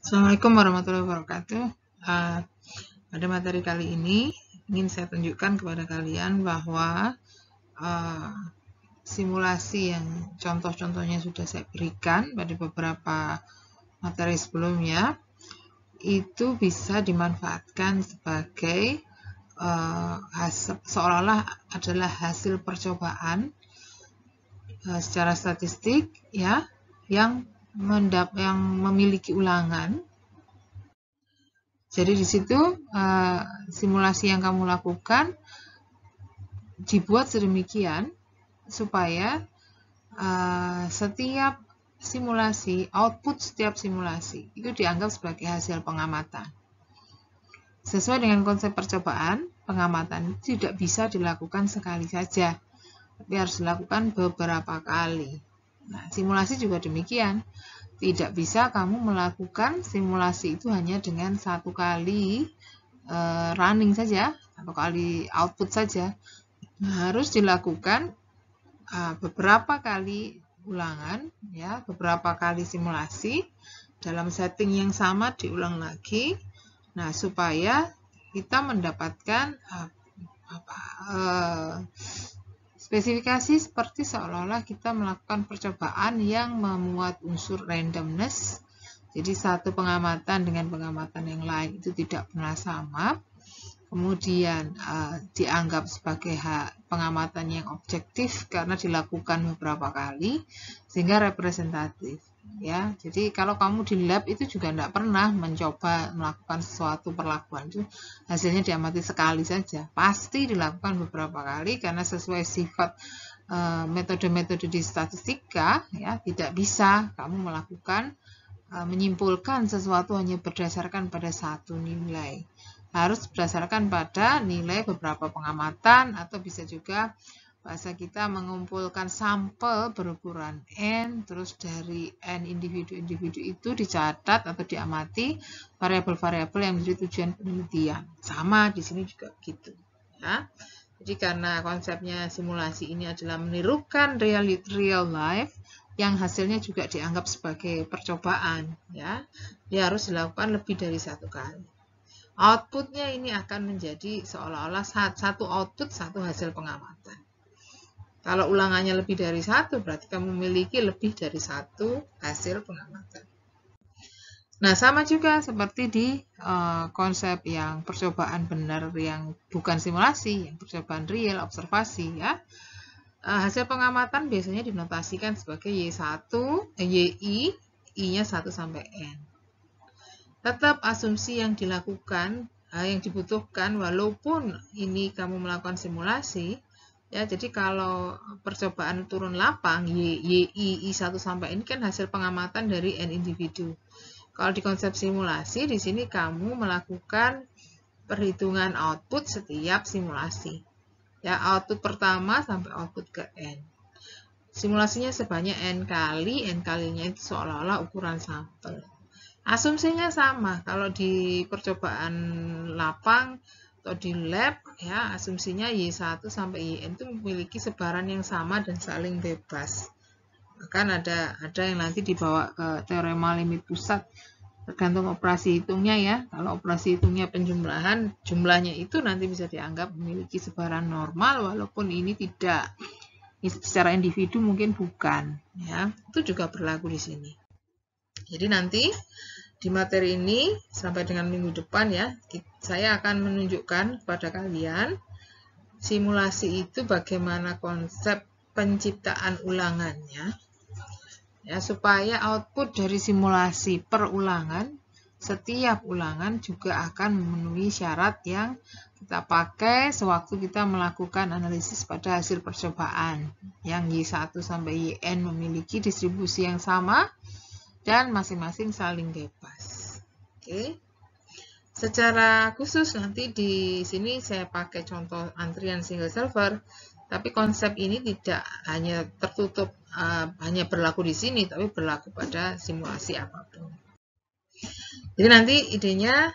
Assalamualaikum warahmatullahi wabarakatuh. Pada materi kali ini ingin saya tunjukkan kepada kalian bahwa simulasi yang contoh-contohnya sudah saya berikan pada beberapa materi sebelumnya itu bisa dimanfaatkan sebagai seolah-olah adalah hasil percobaan secara statistik ya yang memiliki ulangan. Jadi di situ simulasi yang kamu lakukan dibuat sedemikian supaya setiap simulasi, output setiap simulasi itu dianggap sebagai hasil pengamatan. Sesuai dengan konsep percobaan, pengamatan itu tidak bisa dilakukan sekali saja, tapi harus dilakukan beberapa kali. Nah, simulasi juga demikian. Tidak bisa kamu melakukan simulasi itu hanya dengan satu kali running saja, satu kali output saja. Nah, harus dilakukan beberapa kali ulangan, ya, beberapa kali simulasi dalam setting yang sama diulang lagi. Nah, supaya kita mendapatkan spesifikasi seperti seolah-olah kita melakukan percobaan yang memuat unsur randomness. Jadi satu pengamatan dengan pengamatan yang lain itu tidak pernah sama. Kemudian dianggap sebagai pengamatan yang objektif karena dilakukan beberapa kali sehingga representatif. Ya, jadi kalau kamu di lab itu juga tidak pernah mencoba melakukan sesuatu perlakuan itu hasilnya diamati sekali saja, pasti dilakukan beberapa kali karena sesuai sifat metode-metode di statistika ya, tidak bisa kamu melakukan menyimpulkan sesuatu hanya berdasarkan pada satu nilai, harus berdasarkan pada nilai beberapa pengamatan atau bisa juga bahasa kita mengumpulkan sampel berukuran N, terus dari N individu-individu itu dicatat atau diamati variabel-variabel yang menjadi tujuan penelitian. Sama di sini juga begitu. Ya. Jadi karena konsepnya simulasi ini adalah menirukan real life, yang hasilnya juga dianggap sebagai percobaan, ya, dia harus dilakukan lebih dari satu kali. Outputnya ini akan menjadi seolah-olah satu output, satu hasil pengamatan. Kalau ulangannya lebih dari satu, berarti kamu memiliki lebih dari satu hasil pengamatan. Nah, sama juga seperti di konsep yang percobaan benar yang bukan simulasi, yang percobaan real, observasi, ya. Hasil pengamatan biasanya dinotasikan sebagai Y1, YI, I-nya 1 sampai N. Tetap asumsi yang dilakukan, yang dibutuhkan walaupun ini kamu melakukan simulasi, ya, jadi kalau percobaan turun lapang, YI, I1 sampai N kan hasil pengamatan dari N individu. Kalau di konsep simulasi, di sini kamu melakukan perhitungan output setiap simulasi. Ya, output pertama sampai output ke N. Simulasinya sebanyak N kali, N kalinya itu seolah-olah ukuran sampel. Asumsinya sama, kalau di percobaan lapang atau di lab, ya, asumsinya Y1 sampai YN itu memiliki sebaran yang sama dan saling bebas. Bahkan ada yang nanti dibawa ke teorema limit pusat, tergantung operasi hitungnya ya. Kalau operasi hitungnya penjumlahan, jumlahnya itu nanti bisa dianggap memiliki sebaran normal walaupun ini tidak. Secara individu mungkin bukan, ya. Itu juga berlaku di sini. Jadi nanti di materi ini sampai dengan minggu depan ya, saya akan menunjukkan kepada kalian simulasi itu bagaimana konsep penciptaan ulangannya. Ya, supaya output dari simulasi per ulangan, setiap ulangan juga akan memenuhi syarat yang kita pakai sewaktu kita melakukan analisis pada hasil percobaan, yang Y1 sampai YN memiliki distribusi yang sama dan masing-masing saling bebas. Oke. Secara khusus nanti di sini saya pakai contoh antrian single server, tapi konsep ini tidak hanya tertutup, hanya berlaku di sini, tapi berlaku pada simulasi apapun. Jadi nanti idenya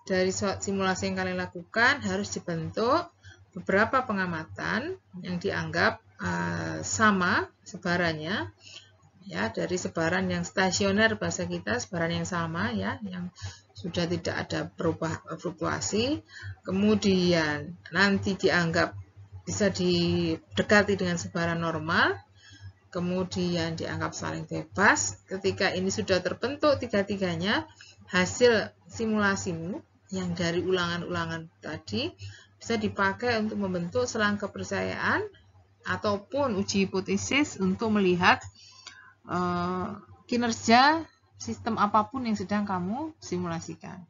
dari simulasi yang kalian lakukan harus dibentuk beberapa pengamatan yang dianggap sama sebarannya, ya, dari sebaran yang stasioner bahasa kita, sebaran yang sama ya, yang sudah tidak ada fluktuasi, kemudian nanti dianggap bisa didekati dengan sebaran normal, kemudian dianggap saling bebas. Ketika ini sudah terbentuk tiga-tiganya, hasil simulasimu yang dari ulangan-ulangan tadi bisa dipakai untuk membentuk selang kepercayaan ataupun uji hipotesis untuk melihat kinerja sistem apapun yang sedang kamu simulasikan.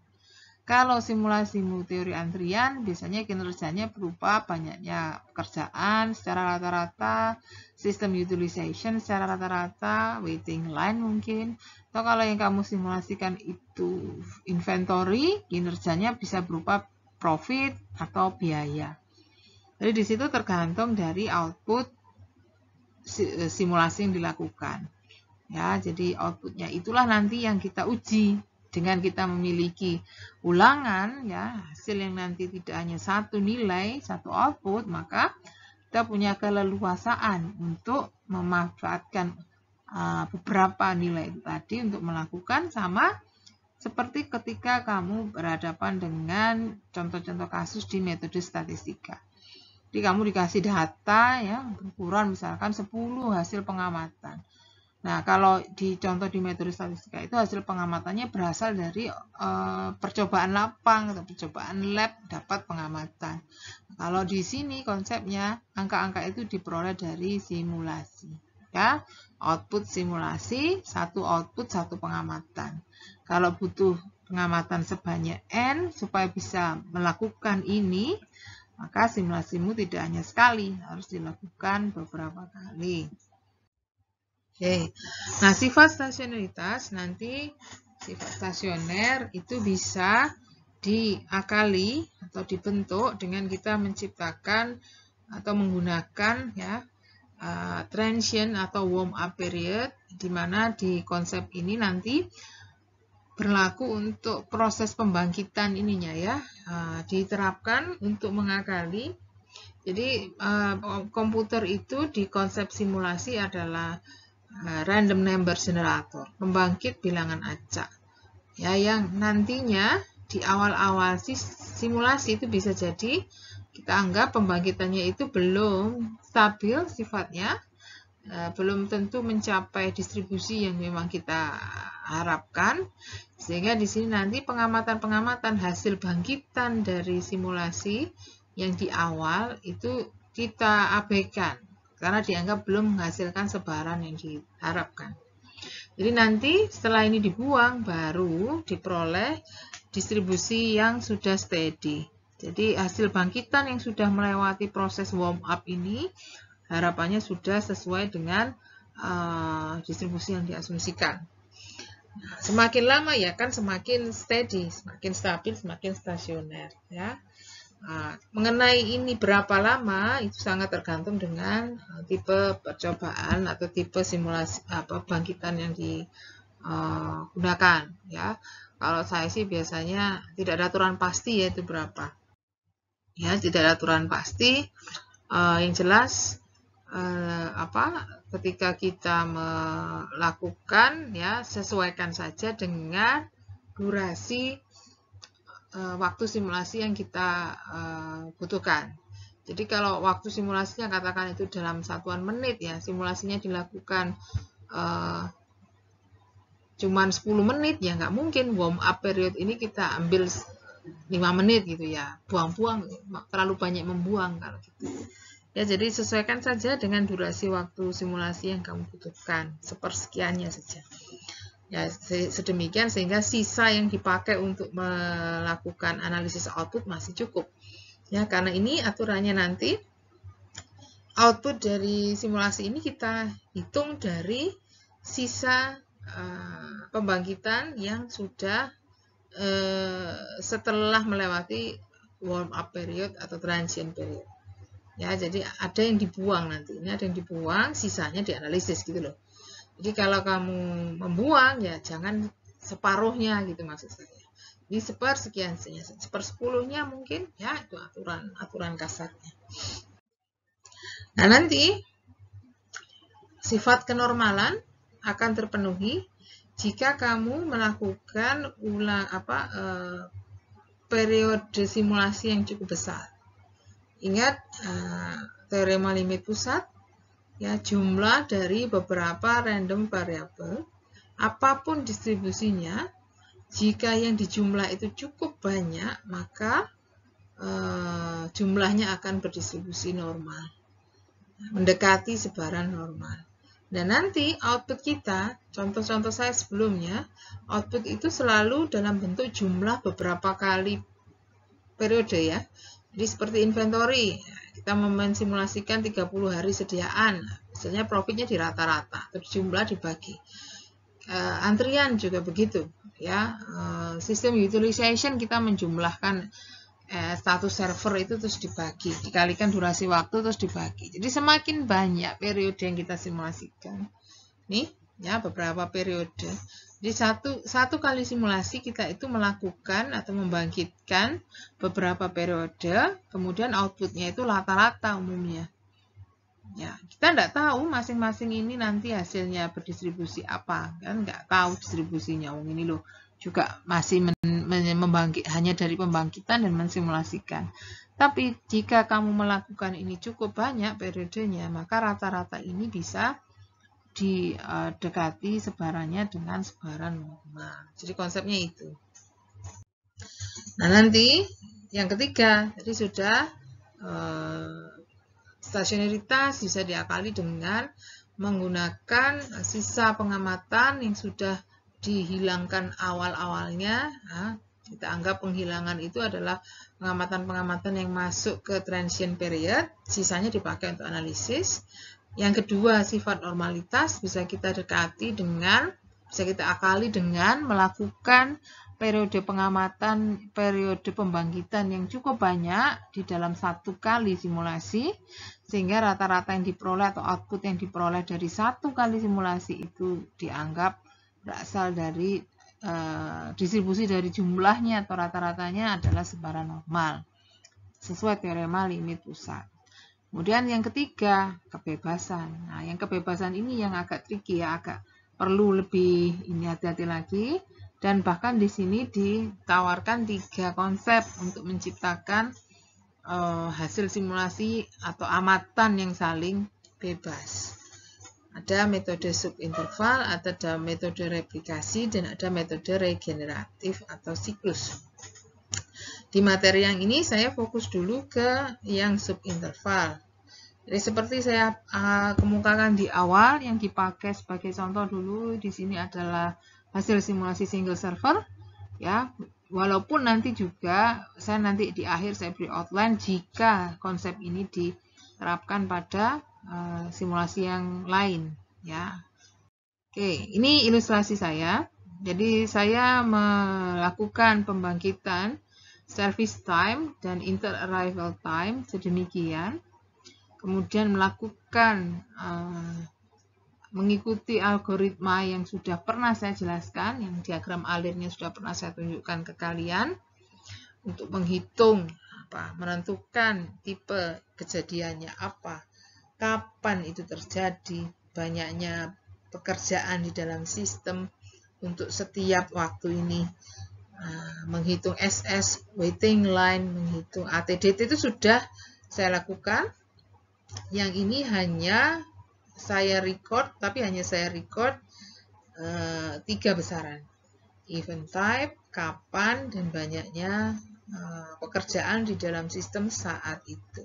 Kalau simulasimu teori antrian, biasanya kinerjanya berupa banyaknya pekerjaan secara rata-rata, sistem utilization secara rata-rata, waiting line mungkin. Atau kalau yang kamu simulasikan itu inventory, kinerjanya bisa berupa profit atau biaya. Jadi di situ tergantung dari output simulasi yang dilakukan. Ya, jadi outputnya itulah nanti yang kita uji. Dengan kita memiliki ulangan, ya, hasil yang nanti tidak hanya satu nilai, satu output, maka kita punya keleluasaan untuk memanfaatkan beberapa nilai itu tadi untuk melakukan sama seperti ketika kamu berhadapan dengan contoh-contoh kasus di metode statistika. Jadi kamu dikasih data, ya, ukuran misalkan 10 hasil pengamatan. Nah, kalau di contoh di metode statistika itu hasil pengamatannya berasal dari percobaan lapang atau percobaan lab dapat pengamatan. Kalau di sini konsepnya angka-angka itu diperoleh dari simulasi. Ya, output simulasi, satu output, satu pengamatan. Kalau butuh pengamatan sebanyak N supaya bisa melakukan ini, maka simulasimu tidak hanya sekali, harus dilakukan beberapa kali. Oke, nah sifat stasioneritas nanti sifat stasioner itu bisa diakali atau dibentuk dengan kita menciptakan atau menggunakan ya transient atau warm up period, di mana di konsep ini nanti berlaku untuk proses pembangkitan ininya ya, diterapkan untuk mengakali. Jadi komputer itu di konsep simulasi adalah random number generator, pembangkit bilangan acak. Ya, yang nantinya di awal-awal simulasi itu bisa jadi kita anggap pembangkitannya itu belum stabil sifatnya, belum tentu mencapai distribusi yang memang kita harapkan, sehingga di sini nanti pengamatan-pengamatan hasil bangkitan dari simulasi yang di awal itu kita abaikan karena dianggap belum menghasilkan sebaran yang diharapkan. Jadi nanti setelah ini dibuang baru diperoleh distribusi yang sudah steady. Jadi hasil bangkitan yang sudah melewati proses warm up ini harapannya sudah sesuai dengan distribusi yang diasumsikan. Nah, semakin lama ya kan semakin steady, semakin stabil, semakin stasioner ya. Mengenai ini berapa lama itu sangat tergantung dengan tipe percobaan atau tipe simulasi bangkitan yang digunakan ya. Kalau saya sih biasanya tidak ada aturan pasti yaitu berapa. Ya, tidak ada aturan pasti. Yang jelas ketika kita melakukan ya sesuaikan saja dengan durasi waktu simulasi yang kita butuhkan. Jadi kalau waktu simulasinya katakan itu dalam satuan menit ya, simulasinya dilakukan cuman 10 menit ya nggak mungkin warm up period ini kita ambil 5 menit gitu ya. Buang-buang, terlalu banyak membuang kalau gitu. Ya, jadi sesuaikan saja dengan durasi waktu simulasi yang kamu butuhkan, sepersekiannya saja. Ya, sedemikian sehingga sisa yang dipakai untuk melakukan analisis output masih cukup. Ya, karena ini aturannya nanti output dari simulasi ini kita hitung dari sisa pembangkitan yang sudah setelah melewati warm up period atau transient period. Ya, jadi ada yang dibuang nanti. Ini ada yang dibuang, sisanya dianalisis gitu loh. Jadi kalau kamu membuang ya jangan separuhnya gitu maksud saya. Ini sepersekian, sepersepuluhnya mungkin ya itu aturan kasarnya. Nah nanti sifat kenormalan akan terpenuhi jika kamu melakukan periode simulasi yang cukup besar. Ingat teorema limit pusat, ya, jumlah dari beberapa random variable, apapun distribusinya, jika yang dijumlah itu cukup banyak, maka jumlahnya akan berdistribusi normal, mendekati sebaran normal. Dan nanti output kita, contoh-contoh saya sebelumnya, output itu selalu dalam bentuk jumlah beberapa kali periode, ya. Jadi seperti inventory, kita mensimulasikan 30 hari sediaan, misalnya profitnya di rata-rata, terus jumlah dibagi. Antrian juga begitu, ya. Sistem utilization kita menjumlahkan status server itu terus dibagi, dikalikan durasi waktu terus dibagi. Jadi semakin banyak periode yang kita simulasikan, nih, ya, beberapa periode. Jadi satu kali simulasi kita itu melakukan atau membangkitkan beberapa periode, kemudian outputnya itu rata-rata umumnya. Ya, kita nggak tahu masing-masing ini nanti hasilnya berdistribusi apa, kan nggak tahu distribusinya. Ini loh juga masih hanya dari pembangkitan dan mensimulasikan. Tapi jika kamu melakukan ini cukup banyak periodenya, maka rata-rata ini bisa didekati sebarannya dengan sebaran normal. Jadi konsepnya itu. Nah, nanti yang ketiga, tadi sudah stasionaritas bisa diakali dengan menggunakan sisa pengamatan yang sudah dihilangkan awal-awalnya. Nah, kita anggap penghilangan itu adalah pengamatan-pengamatan yang masuk ke transient period, sisanya dipakai untuk analisis. Yang kedua, sifat normalitas bisa kita dekati bisa kita akali dengan melakukan periode pengamatan, periode pembangkitan yang cukup banyak di dalam satu kali simulasi, sehingga rata-rata yang diperoleh atau output yang diperoleh dari satu kali simulasi itu dianggap berasal dari distribusi dari jumlahnya atau rata-ratanya adalah sebaran normal sesuai teorema limit pusat. Kemudian yang ketiga, kebebasan. Nah, yang kebebasan ini yang agak tricky, ya, agak perlu lebih hati-hati lagi, dan bahkan di sini ditawarkan 3 konsep untuk menciptakan hasil simulasi atau amatan yang saling bebas. Ada metode subinterval, ada metode replikasi, dan ada metode regeneratif atau siklus. Di materi yang ini saya fokus dulu ke yang subinterval. Jadi seperti saya kemukakan di awal, yang dipakai sebagai contoh dulu di sini adalah hasil simulasi single server, ya. Walaupun nanti juga nanti di akhir saya beri outline jika konsep ini diterapkan pada simulasi yang lain, ya. Oke, ini ilustrasi saya. Jadi saya melakukan pembangkitan service time dan inter-arrival time sedemikian. Kemudian melakukan mengikuti algoritma yang sudah pernah saya jelaskan, yang diagram alirnya sudah pernah saya tunjukkan ke kalian, untuk menghitung menentukan tipe kejadiannya apa, kapan itu terjadi, banyaknya pekerjaan di dalam sistem untuk setiap waktu ini, menghitung SS, waiting line, menghitung ATDT itu sudah saya lakukan. Yang ini hanya saya record, tapi hanya saya record 3 besaran, event type, kapan, dan banyaknya pekerjaan di dalam sistem saat itu.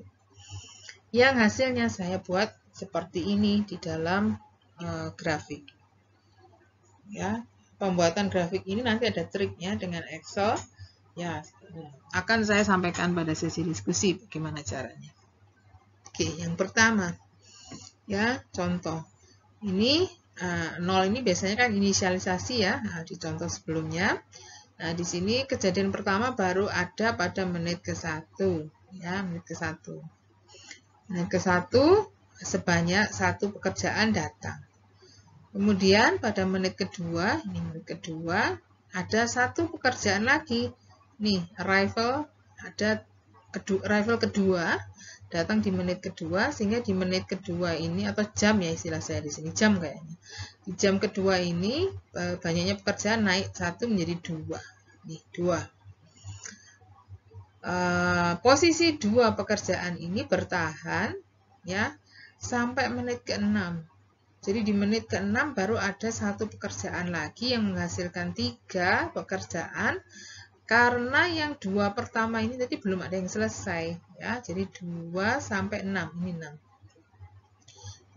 Yang hasilnya saya buat seperti ini di dalam grafik. Ya, pembuatan grafik ini nanti ada triknya dengan Excel. Ya, akan saya sampaikan pada sesi diskusi bagaimana caranya. Oke, yang pertama, ya, contoh. Ini 0 ini biasanya kan inisialisasi, ya, di contoh sebelumnya. Nah, di sini kejadian pertama baru ada pada menit ke-1, ya, menit ke-1. Menit ke-1 sebanyak 1 pekerjaan datang. Kemudian pada menit kedua, ini menit kedua, ada 1 pekerjaan lagi. Nih, arrival kedua datang di menit kedua, sehingga di menit kedua ini, atau jam, ya istilah saya di sini, jam kayaknya. Di jam kedua ini banyaknya pekerjaan naik 1 menjadi 2. Nih, 2. Posisi 2 pekerjaan ini bertahan ya sampai menit ke-6. Jadi di menit ke-6 baru ada 1 pekerjaan lagi yang menghasilkan 3 pekerjaan, karena yang 2 pertama ini tadi belum ada yang selesai ya. Jadi 2 sampai 6, ini 6.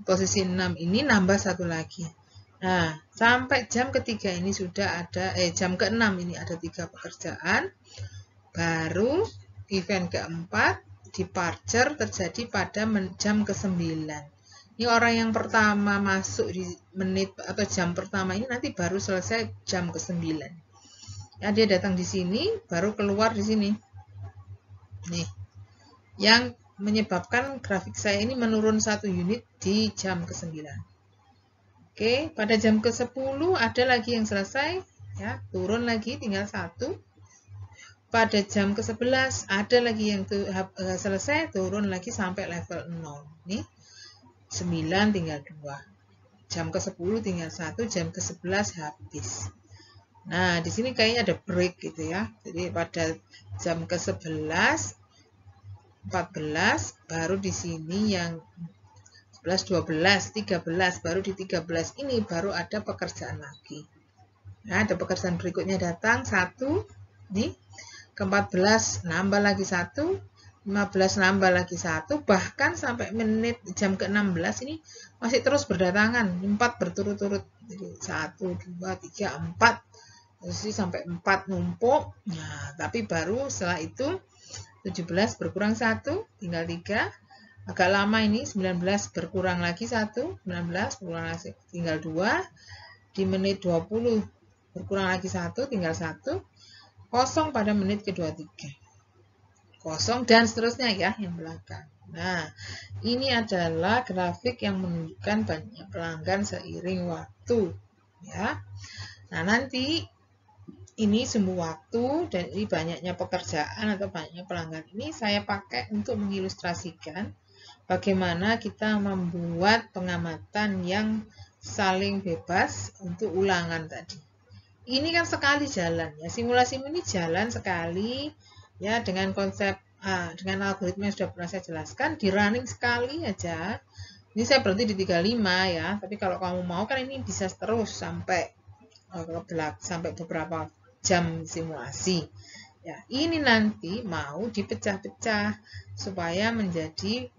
Posisi 6 ini nambah 1 lagi. Nah, sampai jam ketiga ini sudah ada jam ke-6 ini ada 3 pekerjaan. Baru event keempat departure terjadi pada jam ke-9. Ini orang yang pertama masuk di menit atau jam pertama ini nanti baru selesai jam ke-9. Ya, dia datang di sini, baru keluar di sini. Nih, yang menyebabkan grafik saya ini menurun 1 unit di jam ke-9. Oke, pada jam ke-10 ada lagi yang selesai, ya, turun lagi tinggal 1. Pada jam ke-11 ada lagi yang selesai, turun lagi sampai level 0. Nih, 9 tinggal 2. Jam ke-10 tinggal 1, jam ke-11 habis. Nah, di sini kayaknya ada break gitu ya. Jadi pada jam ke-11, 14, baru di sini yang 11, 12, 13, baru di 13 ini baru ada pekerjaan lagi. Nah, ada pekerjaan berikutnya datang, 1, nih, ke-14 nambah lagi 1, 15 nambah lagi 1, bahkan sampai menit jam ke-16 ini masih terus berdatangan, 4 berturut-turut. Jadi 1, 2, 3, 4. Jadi sampai 4 numpuk. Nah, tapi baru setelah itu 17 berkurang 1, tinggal 3. Agak lama ini, 19 berkurang lagi 1, 19 berkurang lagi tinggal 2. Di menit 20 berkurang lagi 1, tinggal 1. Kosong pada menit ke-23. Kosong dan seterusnya ya yang belakang. Nah, ini adalah grafik yang menunjukkan banyak pelanggan seiring waktu ya. Nah, nanti ini sumbu waktu dan ini banyaknya pekerjaan atau banyaknya pelanggan ini saya pakai untuk mengilustrasikan bagaimana kita membuat pengamatan yang saling bebas untuk ulangan tadi. Ini kan sekali jalan ya, simulasi ini jalan sekali ya, dengan konsep dengan algoritma yang sudah pernah saya jelaskan, di running sekali aja. Ini saya berhenti di 35 ya, tapi kalau kamu mau kan ini bisa terus sampai beberapa jam simulasi. Ya, ini nanti mau dipecah-pecah supaya menjadi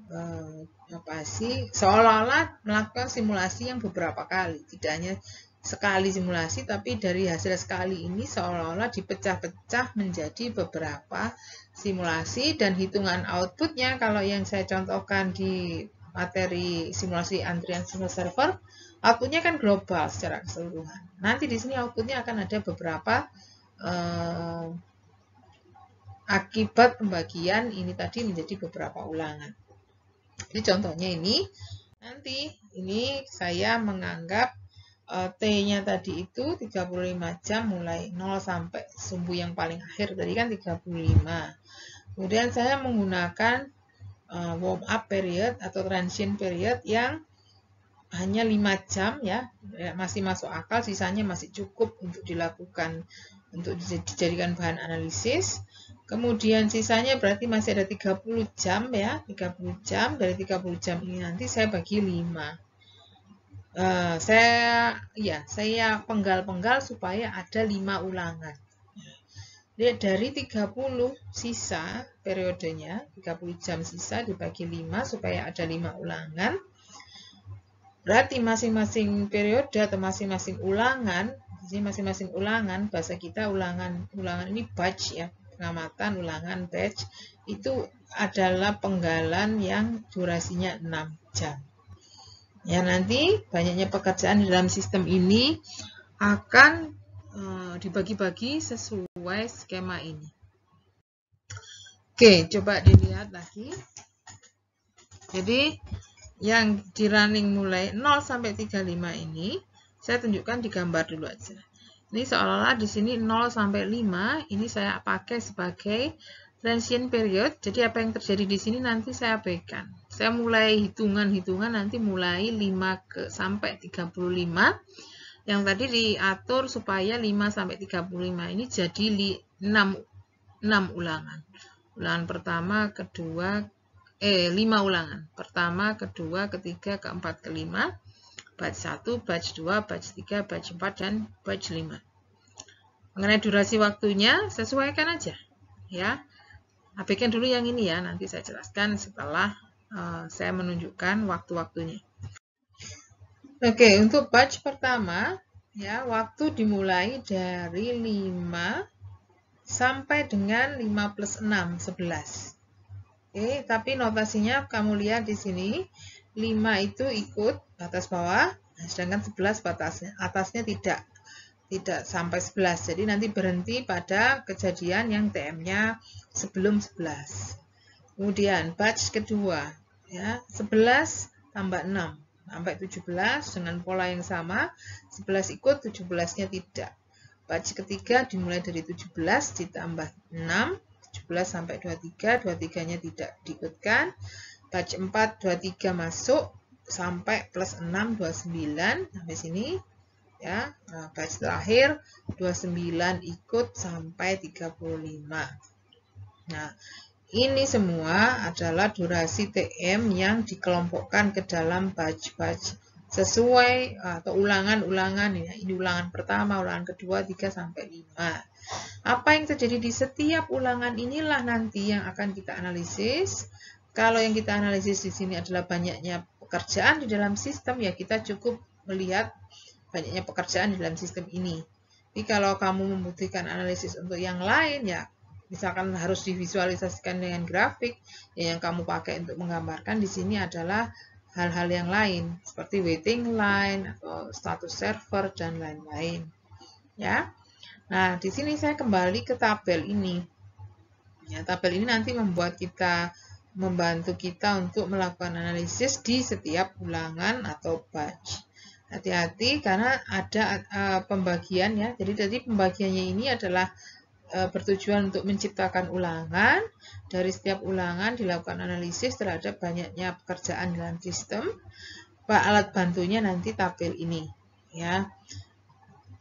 seolah-olah melakukan simulasi yang beberapa kali, tidak hanya sekali simulasi, tapi dari hasil sekali ini seolah-olah dipecah-pecah menjadi beberapa simulasi, dan hitungan outputnya kalau yang saya contohkan di materi simulasi antrian SQL Server, outputnya kan global secara keseluruhan. Nanti di sini outputnya akan ada beberapa akibat pembagian ini tadi menjadi beberapa ulangan. Jadi contohnya ini, nanti ini saya menganggap T-nya tadi itu 35 jam mulai 0 sampai sumbu yang paling akhir tadi kan 35. Kemudian saya menggunakan warm up period atau transient period yang hanya 5 jam ya, masih masuk akal, sisanya masih cukup untuk dilakukan, untuk dijadikan bahan analisis. Kemudian sisanya berarti masih ada 30 jam ya, 30 jam, dari 30 jam ini nanti saya bagi 5. Saya penggal-penggal supaya ada 5 ulangan. Lihat dari 30 sisa periodenya, 30 jam sisa dibagi 5 supaya ada 5 ulangan. Berarti masing-masing periode atau masing-masing ulangan, masing-masing ulangan, bahasa kita ulangan ini batch ya, pengamatan ulangan batch itu adalah penggalan yang durasinya 6 jam. Ya, nanti banyaknya pekerjaan di dalam sistem ini akan dibagi-bagi sesuai skema ini. Oke, coba dilihat lagi. Jadi, yang di running mulai 0 sampai 35 ini, saya tunjukkan di gambar dulu aja. Ini seolah-olah di sini 0 sampai 5, ini saya pakai sebagai transient period. Jadi, apa yang terjadi di sini nanti saya abaikan. Saya mulai hitungan-hitungan nanti mulai 5 sampai 35. Yang tadi diatur supaya 5 sampai 35 ini jadi 6 ulangan. Ulangan pertama, kedua, 5 ulangan. Pertama, kedua, ketiga, keempat, kelima. Batch 1, batch 2, batch 3, batch 4, dan batch 5. Mengenai durasi waktunya, sesuaikan aja. Ya, abaikan dulu yang ini ya, nanti saya jelaskan setelah saya menunjukkan waktu-waktunya. Oke, untuk batch pertama, ya, waktu dimulai dari 5 sampai dengan 5 plus 6, 11. Oke, tapi notasinya kamu lihat di sini, 5 itu ikut batas bawah, sedangkan 11 batasnya, atasnya tidak sampai 11. Jadi nanti berhenti pada kejadian yang TM-nya sebelum 11. Kemudian batch kedua, ya, 11 tambah 6 sampai 17 dengan pola yang sama, 11 ikut, 17-nya tidak. Batch ketiga dimulai dari 17 ditambah 6, 17 sampai 23, 23-nya tidak diikutkan. Batch 4, 23 masuk sampai plus 6, 29 sampai sini. Ya, nah, batch terakhir 29 ikut sampai 35. Nah, ini semua adalah durasi TM yang dikelompokkan ke dalam batch-batch sesuai atau ulangan-ulangan ya. Ini ulangan pertama, ulangan kedua, 3 sampai 5. Apa yang terjadi di setiap ulangan inilah nanti yang akan kita analisis. Kalau yang kita analisis di sini adalah banyaknya pekerjaan di dalam sistem, ya kita cukup melihat banyaknya pekerjaan di dalam sistem ini. Jadi kalau kamu membutuhkan analisis untuk yang lain, ya misalkan harus divisualisasikan dengan grafik, ya yang kamu pakai untuk menggambarkan di sini adalah hal-hal yang lain, seperti waiting line atau status server dan lain-lain. Ya. Nah, di sini saya kembali ke tabel ini. Ya, tabel ini nanti membantu kita untuk melakukan analisis di setiap ulangan atau batch. Hati-hati karena ada pembagian ya. Jadi pembagiannya ini adalah bertujuan untuk menciptakan ulangan. Dari setiap ulangan dilakukan analisis terhadap banyaknya pekerjaan dalam sistem. Alat bantunya nanti tabel ini ya.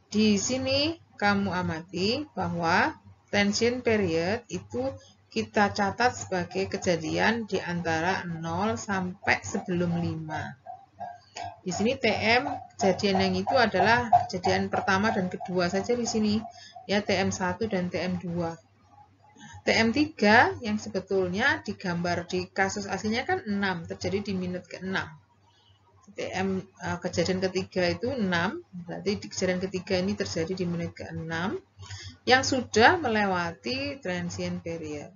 Di sini kamu amati bahwa tension period itu kita catat sebagai kejadian di antara 0 sampai sebelum 5. Di sini TM kejadian yang itu adalah kejadian pertama dan kedua saja di sini, ya TM1 dan TM2. TM3 yang sebetulnya digambar di kasus aslinya kan 6, terjadi di menit ke-6. TM kejadian ketiga itu 6, berarti di kejadian ketiga ini terjadi di menit ke-6 yang sudah melewati transient period.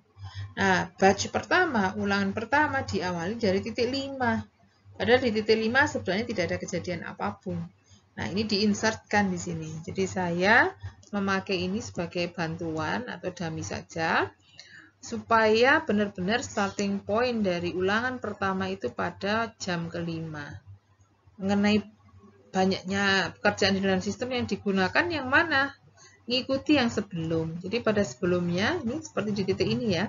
Nah, batch pertama, ulangan pertama diawali dari titik 5. Padahal di titik 5 sebenarnya tidak ada kejadian apapun. Nah, ini diinsertkan di sini. Jadi saya memakai ini sebagai bantuan atau dummy saja, supaya benar-benar starting point dari ulangan pertama itu pada jam ke-5. Mengenai banyaknya pekerjaan di dalam sistem yang digunakan yang mana? Ngikuti yang sebelum. Jadi pada sebelumnya, ini seperti di titik ini ya,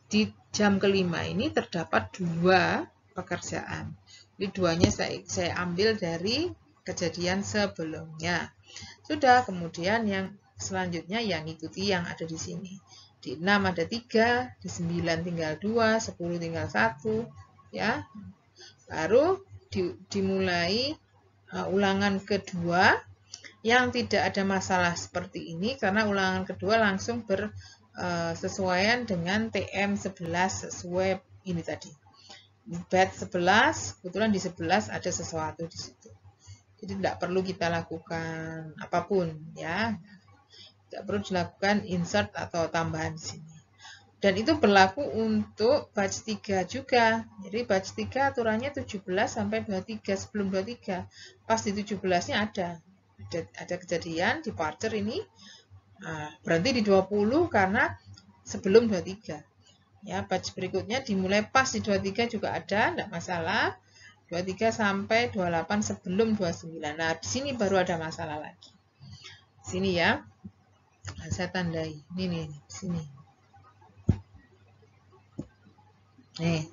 di jam ke-5 ini terdapat 2 pekerjaan. Jadi duanya saya ambil dari kejadian sebelumnya. Sudah, kemudian yang selanjutnya yang ikuti yang ada di sini. Di 6 ada 3, di 9 tinggal 2, 10 tinggal 1, ya. Baru dimulai ulangan kedua yang tidak ada masalah seperti ini karena ulangan kedua langsung bersesuaian dengan TM11 sesuai ini tadi. Batch 11, kebetulan di 11 ada sesuatu di situ. Jadi tidak perlu kita lakukan apapun ya. Tidak perlu dilakukan insert atau tambahan di sini. Dan itu berlaku untuk batch 3 juga. Jadi batch 3 aturannya 17 sampai 23 sebelum 23. Pas di 17-nya ada kejadian departure ini berhenti di 20 karena sebelum 23. Ya, batch berikutnya dimulai pas di 23 juga ada, tidak masalah. 23 sampai 28 sebelum 29. Nah, di sini baru ada masalah lagi. Sini ya. Nah, saya tandai. Ini nih, sini. Nih.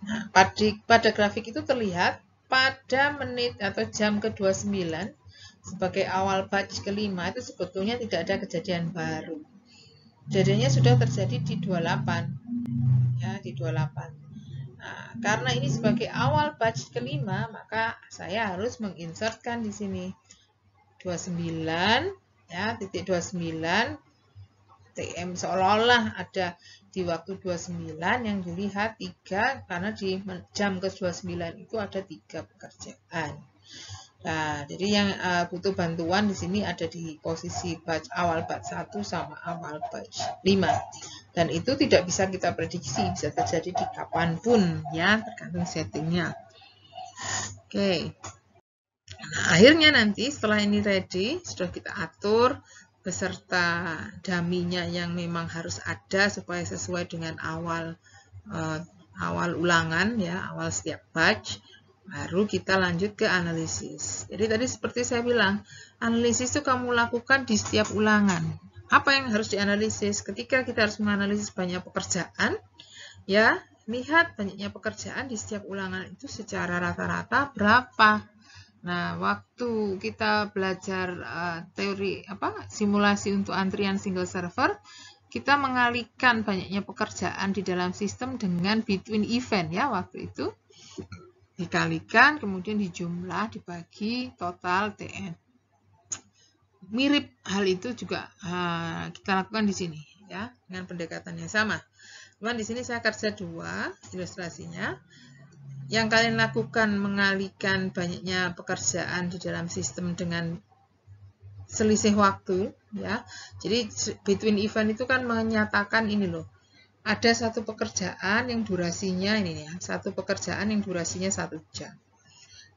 Nah, pada grafik itu terlihat pada menit atau jam ke-29 sebagai awal batch kelima itu sebetulnya tidak ada kejadian baru. Kejadiannya sudah terjadi di 28, ya, di 28. Nah, karena ini sebagai awal batch kelima, maka saya harus menginsertkan di sini 29, ya, titik 29 TM, seolah-olah ada di waktu 29 yang dilihat 3, karena di jam ke-29 itu ada 3 pekerjaan. Nah, jadi yang butuh bantuan di sini ada di posisi batch awal batch 1 sama awal batch 5. Dan itu tidak bisa kita prediksi, bisa terjadi di kapanpun, ya, tergantung settingnya. Oke. Nah, akhirnya nanti setelah ini ready, sudah kita atur beserta dummy-nya yang memang harus ada supaya sesuai dengan awal ulangan, ya, awal setiap batch. Baru kita lanjut ke analisis. Jadi tadi seperti saya bilang, analisis itu kamu lakukan di setiap ulangan. Apa yang harus dianalisis? Ketika kita harus menganalisis banyak pekerjaan, ya, lihat banyaknya pekerjaan di setiap ulangan itu secara rata-rata berapa. Nah, waktu kita belajar teori simulasi untuk antrian single server, kita mengalihkan banyaknya pekerjaan di dalam sistem dengan between event, ya, waktu itu dikalikan, kemudian dijumlah, dibagi total TN. Mirip hal itu juga kita lakukan di sini, ya, dengan pendekatan yang sama. Cuman di sini saya kerja 2 ilustrasinya. Yang kalian lakukan mengalihkan banyaknya pekerjaan di dalam sistem dengan selisih waktu, ya. Jadi between event itu kan menyatakan ini loh. Ada satu pekerjaan yang durasinya ini, ya, satu pekerjaan yang durasinya 1 jam.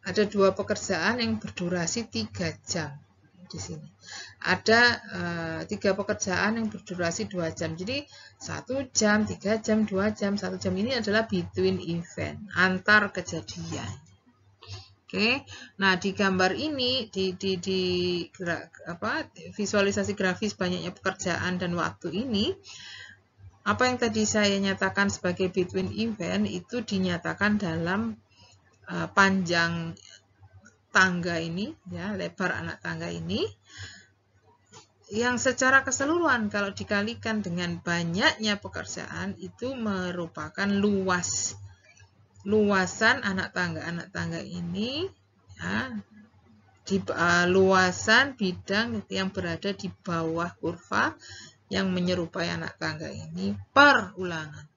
Ada 2 pekerjaan yang berdurasi 3 jam di sini. Ada 3 pekerjaan yang berdurasi 2 jam. Jadi 1 jam, 3 jam, 2 jam, 1 jam ini adalah between event, antar kejadian. Oke. Nah, di gambar ini visualisasi grafis banyaknya pekerjaan dan waktu ini, apa yang tadi saya nyatakan sebagai between event itu dinyatakan dalam panjang tangga ini, ya, lebar anak tangga ini, yang secara keseluruhan kalau dikalikan dengan banyaknya pekerjaan itu merupakan luasan anak tangga ini, ya, di luasan bidang yang berada di bawah kurva yang menyerupai anak tangga ini per ulangan.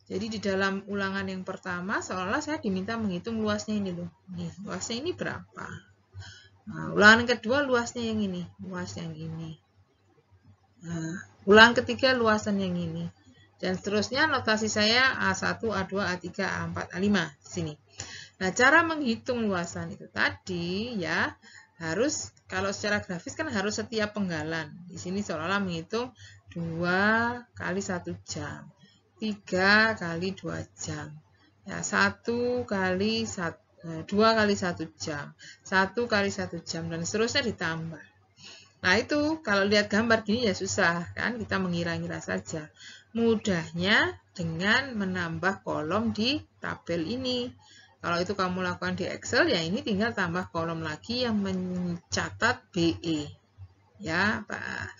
Jadi di dalam ulangan yang pertama seolah saya diminta menghitung luasnya ini loh. Nih, luasnya ini berapa? Nah, ulangan kedua luasnya yang ini, luas yang ini. Nah, ulangan ketiga luasan yang ini. Dan seterusnya notasi saya A1, A2, A3, A4, A5 di sini. Nah, cara menghitung luasan itu tadi, ya, harus kalau secara grafis kan harus setiap penggalan. Di sini seolah-olah menghitung 2 kali 1 jam. 3 kali 2 jam, ya, 2 kali 1 jam, 1 kali 1 jam, dan seterusnya ditambah. Nah, itu kalau lihat gambar gini ya susah, kan, kita mengira-ngira saja. Mudahnya dengan menambah kolom di tabel ini. Kalau itu kamu lakukan di Excel, ya ini tinggal tambah kolom lagi yang mencatat BE, ya, Pak.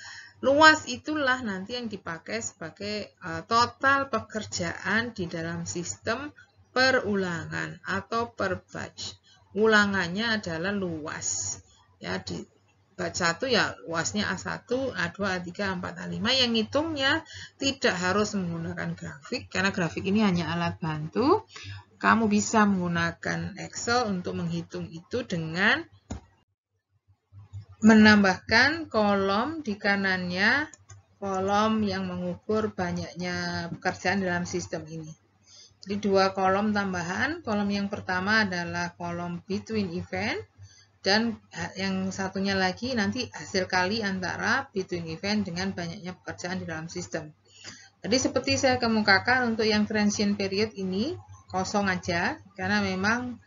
Luas itulah nanti yang dipakai sebagai total pekerjaan di dalam sistem per ulangan atau per batch. Ulangannya adalah luas. Ya, di batch 1 ya luasnya A1, A2, A3, A4, A5. Yang ngitungnya tidak harus menggunakan grafik, karena grafik ini hanya alat bantu. Kamu bisa menggunakan Excel untuk menghitung itu dengan menambahkan kolom di kanannya, kolom yang mengukur banyaknya pekerjaan dalam sistem ini. Jadi 2 kolom tambahan. Kolom yang pertama adalah kolom between event, dan yang satunya lagi nanti hasil kali antara between event dengan banyaknya pekerjaan di dalam sistem. Jadi seperti saya kemukakan, untuk yang transient period ini kosong aja, karena memang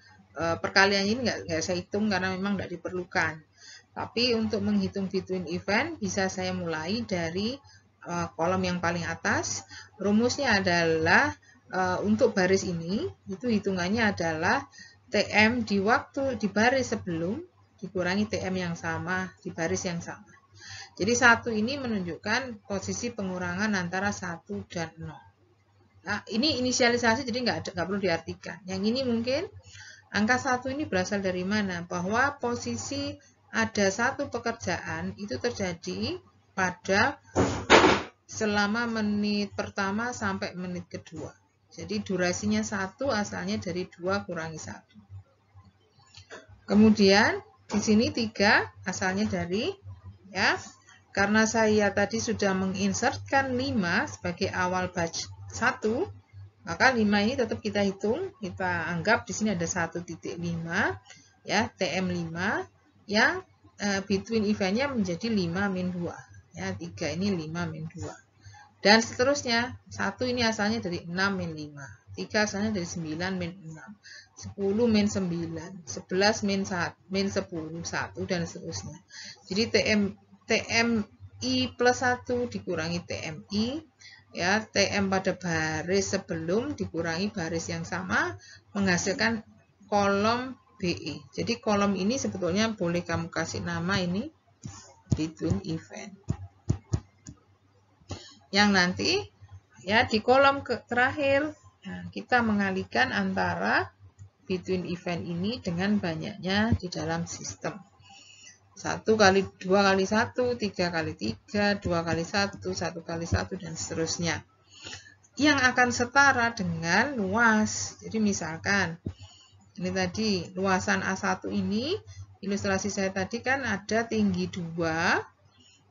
perkalian ini nggak saya hitung karena memang nggak diperlukan. Tapi untuk menghitung between event bisa saya mulai dari kolom yang paling atas. Rumusnya adalah untuk baris ini itu hitungannya adalah TM di baris sebelum dikurangi TM yang sama di baris yang sama. Jadi 1 ini menunjukkan posisi pengurangan antara 1 dan 0. Nah, ini inisialisasi jadi nggak perlu diartikan. Yang ini mungkin angka 1 ini berasal dari mana? Bahwa posisi ada satu pekerjaan itu terjadi pada selama menit pertama sampai menit kedua. Jadi durasinya 1 asalnya dari 2 kurangi 1. Kemudian di sini 3 asalnya dari, ya, karena saya tadi sudah menginsertkan 5 sebagai awal batch 1, maka 5 ini tetap kita hitung, kita anggap di sini ada 1.5, ya, TM5, yang between eventnya menjadi 5 min 2, ya, 3 ini 5 min 2. Dan seterusnya, 1 ini asalnya dari 6 min 5, 3 asalnya dari 9 min 6, 10 min 9, 11 min 10, 1, dan seterusnya. Jadi TMI plus 1 dikurangi TMI, ya, TM pada baris sebelum dikurangi baris yang sama, menghasilkan kolom BE. Jadi kolom ini sebetulnya boleh kamu kasih nama ini between event. Yang nanti, ya, di kolom terakhir, nah, kita mengalihkan antara between event ini dengan banyaknya di dalam sistem. 1 kali 2 kali 1, 3 kali 3, 2 kali 1, 1 kali 1, dan seterusnya. Yang akan setara dengan luas. Jadi misalkan, ini tadi luasan A1 ini, ilustrasi saya tadi kan ada tinggi 2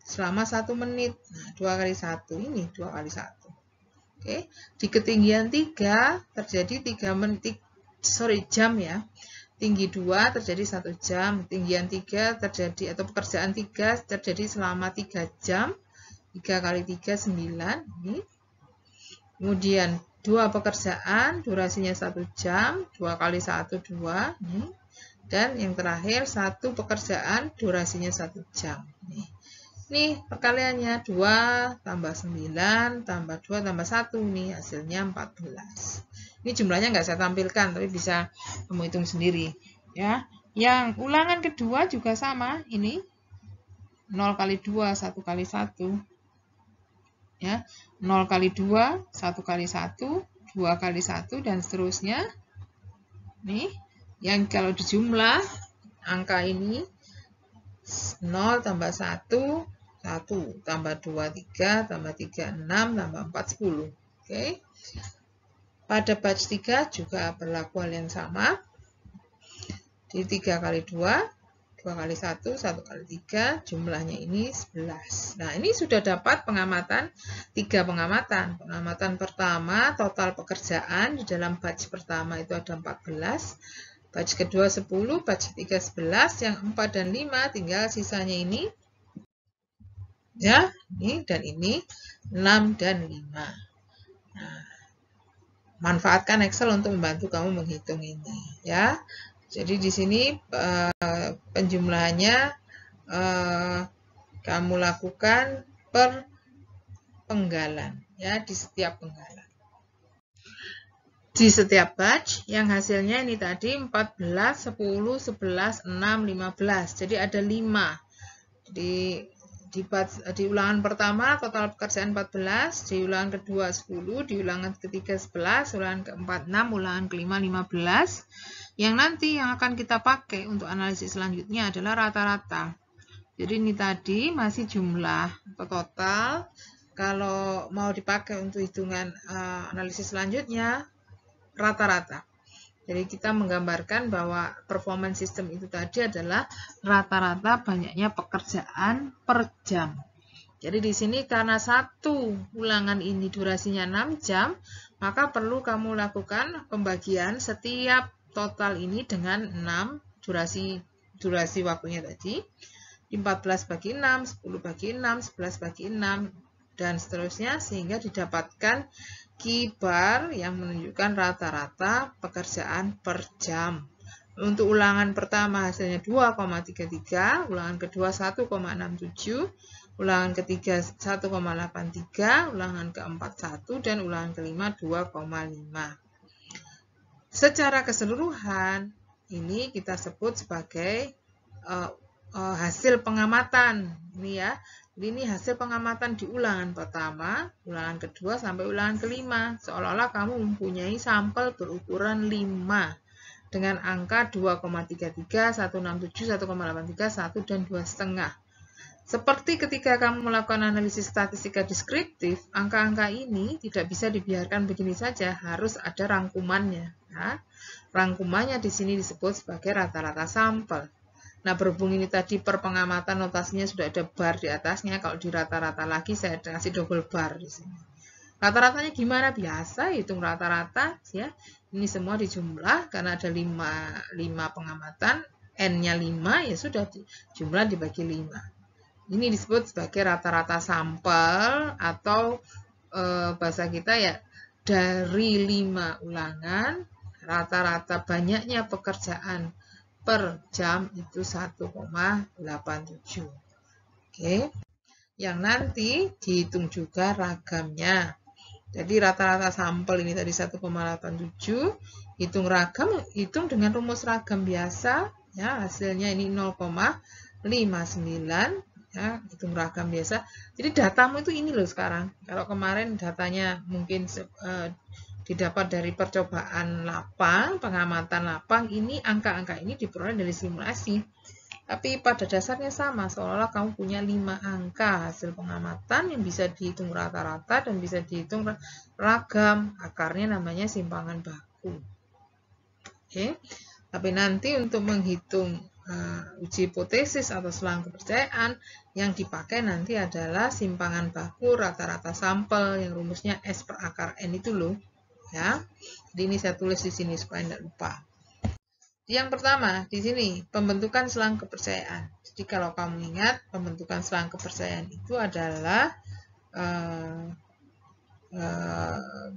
selama 1 menit. Nah, 2 kali 1 ini 2 kali 1. Oke, di ketinggian 3 terjadi 3 menit, jam, ya. Tinggi 2 terjadi 1 jam, ketinggian 3 terjadi, atau pekerjaan 3 terjadi selama 3 jam, 3 kali 3, 9. Ini. Kemudian 2 pekerjaan, durasinya 1 jam, 2 kali 1, 2. Ini. Dan yang terakhir 1 pekerjaan, durasinya 1 jam. Ini perkaliannya 2 tambah 9 tambah 2 tambah 1, nih hasilnya 14. Ini jumlahnya nggak saya tampilkan, tapi bisa kamu hitung sendiri, ya. Yang ulangan kedua juga sama, ini 0 kali 2, 1 kali 1, ya, 0 kali 2, 1 kali 1, 2 kali 1, dan seterusnya. Nih, yang kalau dijumlah angka ini 0 tambah 1, 1 tambah 2, 3 tambah 3, 6 tambah 4, 10. Oke. Pada batch 3 juga berlaku hal yang sama. Jadi 3 kali 2, 2 kali 1, 1 kali 3, jumlahnya ini 11. Nah, ini sudah dapat pengamatan, 3 pengamatan. Pengamatan pertama, total pekerjaan di dalam batch pertama itu ada 14. Batch kedua 10, batch ketiga 11, yang 4 dan 5 tinggal sisanya ini. Ya, ini dan ini 6 dan 5. Nah, manfaatkan Excel untuk membantu kamu menghitung ini, ya. Jadi di sini penjumlahannya kamu lakukan per penggalan, ya, di setiap penggalan. Di setiap batch yang hasilnya ini tadi 14, 10, 11, 6, 15. Jadi ada 5. Jadi di ulangan pertama total pekerjaan 14, di ulangan kedua 10, di ulangan ketiga 11, ulangan keempat 6, ulangan kelima 15. Yang nanti yang akan kita pakai untuk analisis selanjutnya adalah rata-rata. Jadi ini tadi masih jumlah atau total. Kalau mau dipakai untuk hitungan analisis selanjutnya, rata-rata. Jadi kita menggambarkan bahwa performance system itu tadi adalah rata-rata banyaknya pekerjaan per jam. Jadi di sini karena satu ulangan ini durasinya 6 jam, maka perlu kamu lakukan pembagian setiap total ini dengan 6 durasi waktunya tadi. 14 bagi 6, 10 bagi 6, 11 bagi 6, dan seterusnya sehingga didapatkan Q-bar yang menunjukkan rata-rata pekerjaan per jam. Untuk ulangan pertama hasilnya 2,33, ulangan kedua 1,67, ulangan ketiga 1,83, ulangan keempat 1, dan ulangan kelima 2,5. Secara keseluruhan, ini kita sebut sebagai hasil pengamatan. Ini ya, ini hasil pengamatan di ulangan pertama, ulangan kedua, sampai ulangan kelima. Seolah-olah kamu mempunyai sampel berukuran 5 dengan angka 2,33, 167, 1,83, 1, dan 2,5. Seperti ketika kamu melakukan analisis statistika deskriptif, angka-angka ini tidak bisa dibiarkan begini saja, harus ada rangkumannya. Nah, rangkumannya di sini disebut sebagai rata-rata sampel. Nah, berhubung ini tadi per pengamatan notasinya sudah ada bar di atasnya, kalau di rata-rata lagi saya kasih double bar di sini. Rata-ratanya gimana? Biasa, hitung rata-rata ya. Ini semua dijumlah karena ada 5 pengamatan, N-nya 5, ya sudah jumlah dibagi 5. Ini disebut sebagai rata-rata sampel atau bahasa kita ya dari 5 ulangan, rata-rata banyaknya pekerjaan per jam itu 1,87. Oke. Yang nanti dihitung juga ragamnya. Jadi rata-rata sampel ini tadi 1,87, hitung ragam, hitung dengan rumus ragam biasa, ya hasilnya ini 0,59. Ya, hitung ragam biasa. Jadi datamu itu ini loh sekarang. Kalau kemarin datanya mungkin didapat dari percobaan lapang, pengamatan lapang, ini angka-angka ini diperoleh dari simulasi. Tapi pada dasarnya sama, seolah-olah kamu punya 5 angka hasil pengamatan yang bisa dihitung rata-rata dan bisa dihitung ragam. Akarnya namanya simpangan baku. Oke. Tapi nanti untuk menghitung uji hipotesis atau selang kepercayaan yang dipakai nanti adalah simpangan baku rata-rata sampel yang rumusnya S per akar N itu loh ya. Jadi ini saya tulis di sini supaya tidak lupa. Yang pertama di sini pembentukan selang kepercayaan. Jadi kalau kamu ingat pembentukan selang kepercayaan itu adalah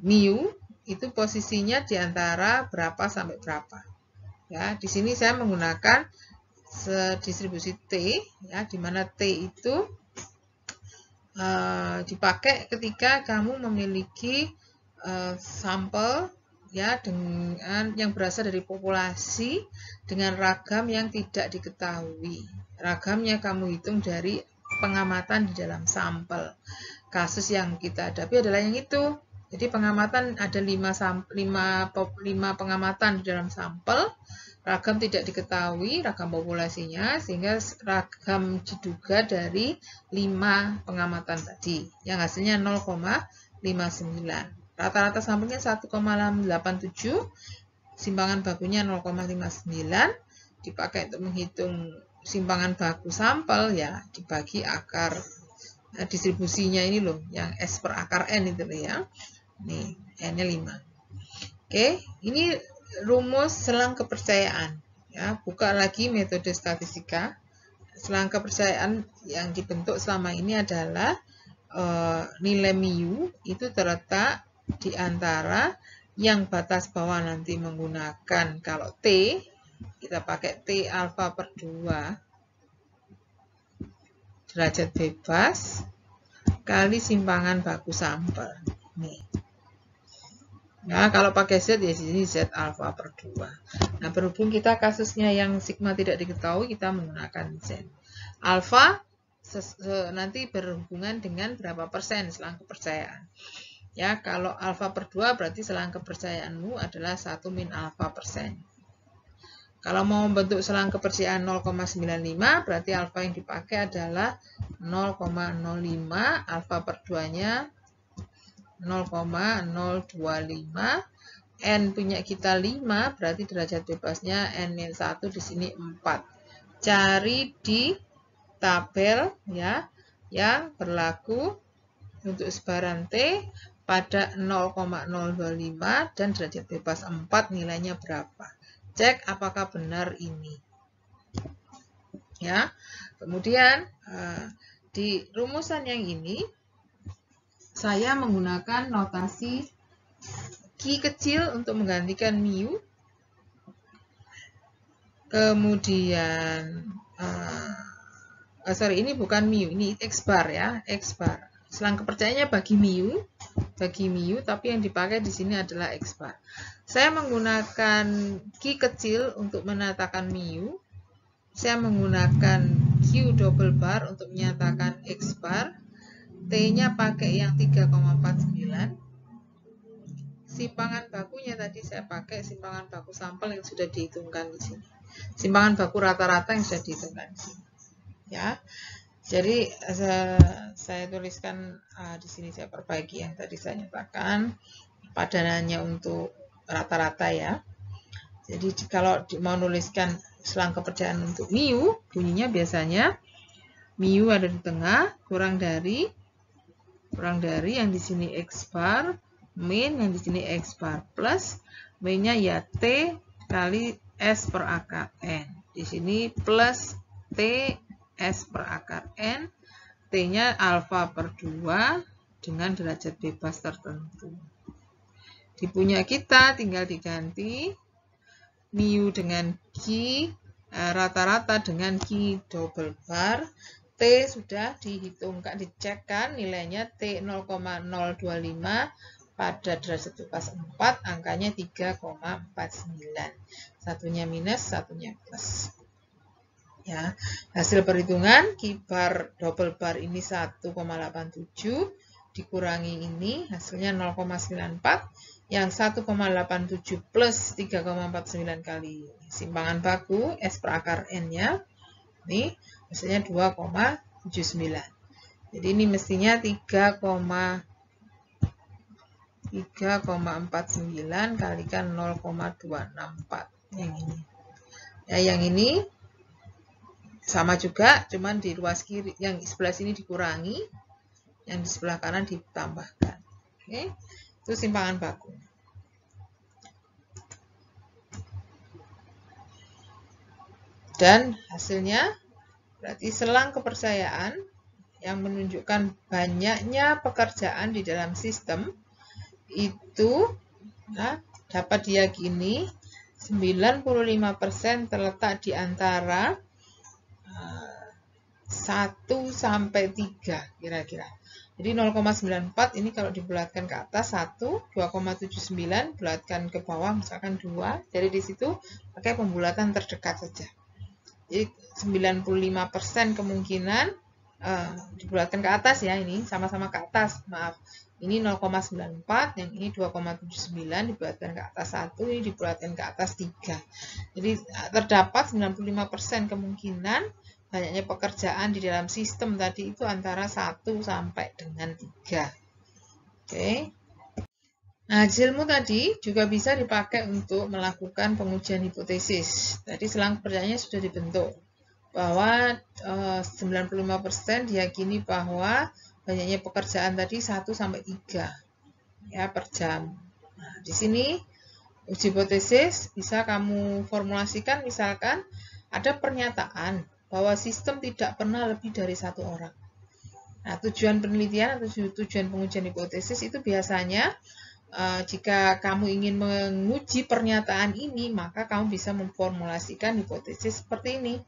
mu itu posisinya di antara berapa sampai berapa. Ya, di sini saya menggunakan distribusi T, ya, di mana T itu dipakai ketika kamu memiliki sampel ya dengan yang berasal dari populasi dengan ragam yang tidak diketahui. Ragamnya kamu hitung dari pengamatan di dalam sampel. Kasus yang kita hadapi adalah yang itu. Jadi pengamatan ada 5 pengamatan di dalam sampel. Ragam tidak diketahui, ragam populasinya, sehingga ragam diduga dari 5 pengamatan tadi, yang hasilnya 0,59. Rata-rata sampelnya 1,87, simpangan bakunya 0,59, dipakai untuk menghitung simpangan baku sampel, ya dibagi akar, distribusinya ini loh, yang S per akar N itu loh ya. Nih, N-nya 5. Oke, ini rumus selang kepercayaan. Ya, buka lagi metode statistika. Selang kepercayaan yang dibentuk selama ini adalah nilai mu itu terletak di antara yang batas bawah nanti menggunakan kalau T, kita pakai T alfa per 2 derajat bebas kali simpangan baku sampel. Nih. Nah, kalau pakai Z ya di sini Z alfa per 2. Nah, berhubung kita kasusnya yang sigma tidak diketahui, kita menggunakan Z. Alfa nanti berhubungan dengan berapa persen selang kepercayaan. Ya, kalau alfa per 2 berarti selang kepercayaanmu adalah 1 min alfa persen. Kalau mau membentuk selang kepercayaan 0,95, berarti alfa yang dipakai adalah 0,05, alfa per 2-nya 0,025, N punya kita 5, berarti derajat bebasnya N-1 di sini 4. Cari di tabel ya yang berlaku untuk sebaran T pada 0,025 dan derajat bebas 4 nilainya berapa. Cek apakah benar ini. Ya. Kemudian di rumusan yang ini saya menggunakan notasi Q kecil untuk menggantikan mu. Kemudian Ini bukan mu, ini X bar ya, X bar. Selang kepercayaannya bagi mu, tapi yang dipakai di sini adalah X bar. Saya menggunakan Q kecil untuk menyatakan mu. Saya menggunakan Q double bar untuk menyatakan X bar. T-nya pakai yang 3,49. Simpangan bakunya tadi saya pakai simpangan baku sampel yang sudah dihitungkan di sini. Simpangan baku rata-rata yang sudah dihitungkan di sini. Ya. Jadi saya tuliskan di sini, saya perbaiki yang tadi saya nyatakan padanannya untuk rata-rata ya. Jadi kalau mau nuliskan selang kepercayaan untuk mu, bunyinya biasanya mu ada di tengah kurang dari yang di sini X bar, min yang di sini X bar plus min-nya ya T kali S per akar N. Di sini plus T S per akar N, T-nya alfa per 2 dengan derajat bebas tertentu. Di punya kita tinggal diganti mu dengan Q rata-rata dengan Q double bar. T sudah dihitungkan, dicekkan nilainya T 0,025 pada derajat bebas 4, angkanya 3,49. Satunya minus, satunya plus. Ya, hasil perhitungan Q bar double bar ini 1,87 dikurangi ini hasilnya 0,94, yang 1,87 plus 3,49 kali simpangan baku S per akar N-nya ini hasilnya 2,79. Jadi ini mestinya 3,49 kalikan 0,264 yang ini. Ya, yang ini sama juga, cuman di ruas kiri, yang sebelah sini dikurangi, yang di sebelah kanan ditambahkan. Oke, itu simpangan baku. Dan hasilnya berarti selang kepercayaan yang menunjukkan banyaknya pekerjaan di dalam sistem itu dapat diyakini 95% terletak di antara 1 sampai 3 kira-kira. Jadi 0,94 ini kalau dibulatkan ke atas 1, 2,79 bulatkan ke bawah misalkan 2. Jadi di situ pakai pembulatan terdekat saja. Jadi 95% kemungkinan dibulatkan ke atas ya, ini sama-sama ke atas, maaf. Ini 0,94, yang ini 2,79 dibulatkan ke atas 1, ini dibulatkan ke atas 3. Jadi terdapat 95% kemungkinan banyaknya pekerjaan di dalam sistem tadi itu antara 1 sampai dengan 3. Oke. Nah, hasilmu tadi juga bisa dipakai untuk melakukan pengujian hipotesis. Tadi selang kepercayaannya sudah dibentuk bahwa 95% diyakini bahwa banyaknya pekerjaan tadi 1 sampai 3 ya per jam. Nah, di sini uji hipotesis bisa kamu formulasikan, misalkan ada pernyataan bahwa sistem tidak pernah lebih dari 1 orang. Nah, tujuan penelitian atau tujuan pengujian hipotesis itu biasanya jika kamu ingin menguji pernyataan ini, maka kamu bisa memformulasikan hipotesis seperti ini.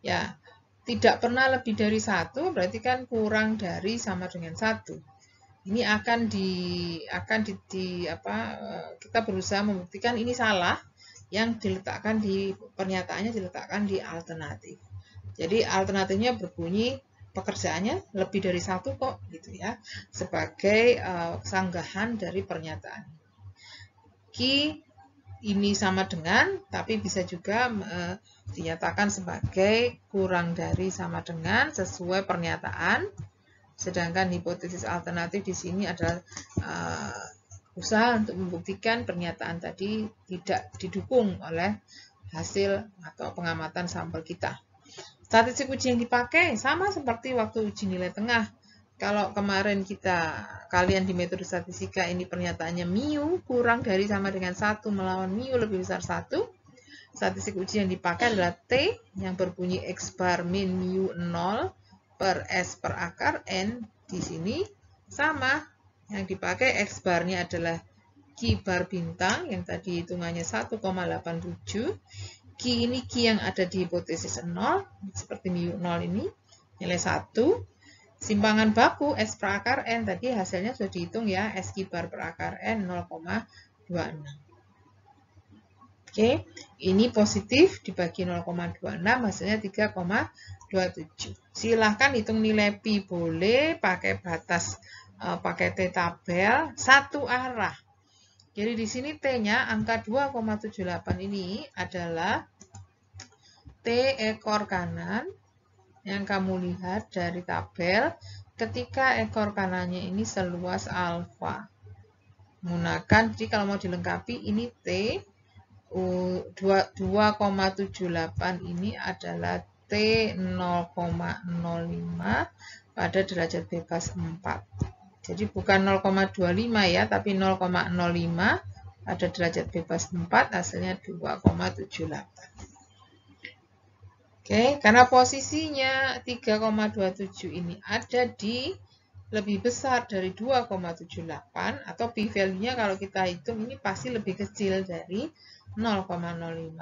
Ya, tidak pernah lebih dari 1, berarti kan kurang dari sama dengan 1. Ini kita berusaha membuktikan ini salah, yang diletakkan di pernyataannya diletakkan di alternatif. Jadi alternatifnya berbunyi pekerjaannya lebih dari 1 kok, gitu ya, sebagai sanggahan dari pernyataan. Q ini sama dengan, tapi bisa juga dinyatakan sebagai kurang dari sama dengan sesuai pernyataan. Sedangkan hipotesis alternatif di sini adalah usaha untuk membuktikan pernyataan tadi tidak didukung oleh hasil atau pengamatan sampel kita. Statistik uji yang dipakai sama seperti waktu uji nilai tengah. Kalau kemarin kalian di metode statistika ini pernyataannya mu kurang dari sama dengan 1 melawan mu lebih besar 1. Statistik uji yang dipakai adalah T yang berbunyi X bar min mu 0 per S per akar N. Di sini sama. Yang dipakai X barnya adalah Q bar bintang yang tadi hitungannya 1,87. Q ini Q yang ada di hipotesis 0, seperti mu 0 ini. nilai 1. Simpangan baku S per akar N tadi hasilnya sudah dihitung ya, S kibar per akar N 0,26. Oke, ini positif dibagi 0,26 hasilnya 3,27. Silahkan hitung nilai pi boleh, pakai batas, pakai T tabel, satu arah. Jadi di sini T-nya angka 2,78 ini adalah T ekor kanan yang kamu lihat dari tabel ketika ekor kanannya ini seluas alfa. Menggunakan, jadi kalau mau dilengkapi ini T 2,78 ini adalah T 0,05 pada derajat bebas 4. Jadi bukan 0,25 ya, tapi 0,05 pada derajat bebas 4 hasilnya 2,78. Oke, karena posisinya 3,27 ini ada di lebih besar dari 2,78 atau pi value-nya kalau kita hitung ini pasti lebih kecil dari 0,05,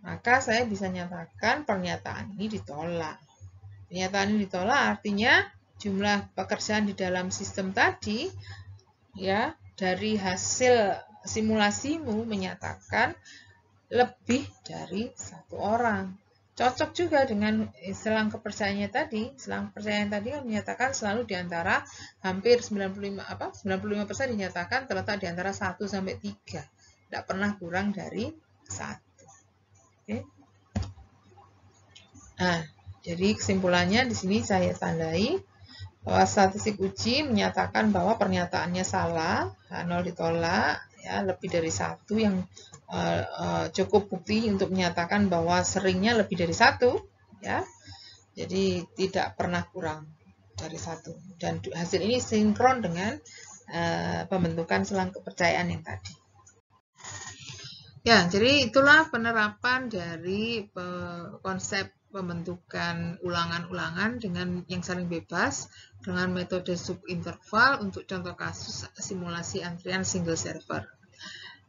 maka saya bisa nyatakan pernyataan ini ditolak. Pernyataan ini ditolak artinya jumlah pekerjaan di dalam sistem tadi ya dari hasil simulasimu menyatakan lebih dari satu orang. Cocok juga dengan selang kepercayaannya tadi. Selang kepercayaan tadi kan menyatakan selalu di antara hampir 95% dinyatakan terletak di antara 1 sampai 3. Tidak pernah kurang dari 1. Oke. Nah, jadi kesimpulannya di sini saya tandai bahwa statistik uji menyatakan bahwa pernyataannya salah, H0 ditolak, ya lebih dari 1 yang cukup bukti untuk menyatakan bahwa seringnya lebih dari 1, ya. Jadi tidak pernah kurang dari 1. Dan hasil ini sinkron dengan pembentukan selang kepercayaan yang tadi. Ya, jadi itulah penerapan dari konsep pembentukan ulangan-ulangan dengan yang saling bebas dengan metode subinterval untuk contoh kasus simulasi antrian single server.